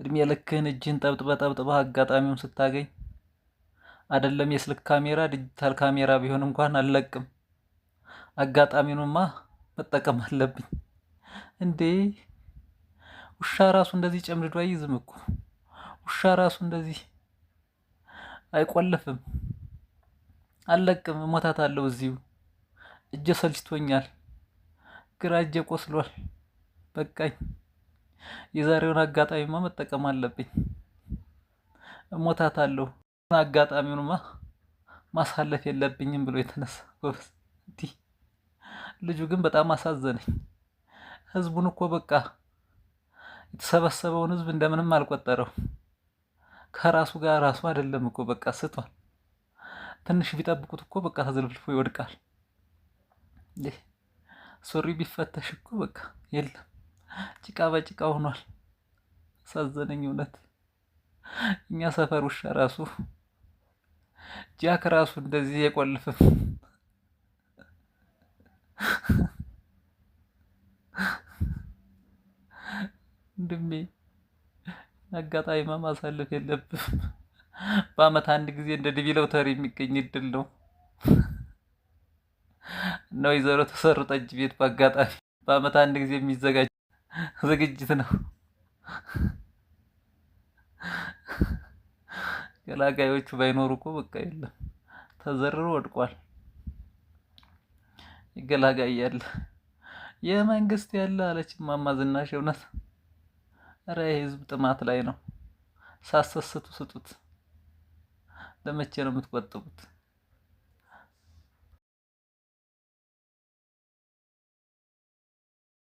እድሜ ልክህን እጅህን ጠብጥበህ አጋጣሚውን ስታገኝ አይደለም የስልክ ካሜራ ዲጂታል ካሜራ ቢሆን እንኳን አልለቅም። አጋጣሚውንማ መጠቀም አለብኝ እንዴ! ውሻ ራሱ እንደዚህ ጨምድዶ አይይዝም እኮ። ውሻ ራሱ እንደዚህ አይቆልፍም። አልለቅም፣ እሞታታለሁ እዚሁ። እጄ ሰልችቶኛል፣ ግራ እጄ ቆስሏል። በቃኝ። የዛሬውን አጋጣሚማ መጠቀም አለብኝ። እሞታታለሁ። አጋጣሚውንማ ማሳለፍ የለብኝም ብሎ የተነሳ ጎበዝ። እንዲህ ልጁ ግን በጣም አሳዘነኝ። ህዝቡን እኮ በቃ የተሰበሰበውን ህዝብ እንደምንም አልቆጠረው። ከራሱ ጋር ራሱ አይደለም እኮ በቃ ስቷል። ትንሽ ቢጠብቁት እኮ በቃ ተዘልፍልፎ ይወድቃል። ሱሪ ቢፈተሽ እኮ በቃ የለም፣ ጭቃ በጭቃ ሆኗል። አሳዘነኝ እውነት። እኛ ሰፈር ውሻ ራሱ ጃክ ራሱ እንደዚህ አይቆልፍም። ወንድሜ አጋጣሚማ ማሳለፍ የለብህም። በአመት አንድ ጊዜ እንደ ዲቪ ሎተሪ የሚገኝ እድል ነው። እና ወይዘሮ ተሰሩ ጠጅ ቤት በአጋጣሚ በአመት አንድ ጊዜ የሚዘጋጅ ዝግጅት ነው። ገላጋዮቹ ባይኖሩ እኮ በቃ የለም፣ ተዘርሮ ወድቋል። ገላጋይ ያለ የመንግስት ያለ አለች እማማ ዝናሽ። እውነት ኧረ የህዝብ ጥማት ላይ ነው። ሳሰስቱ ስጡት። ለመቼ ነው የምትቆጥቡት?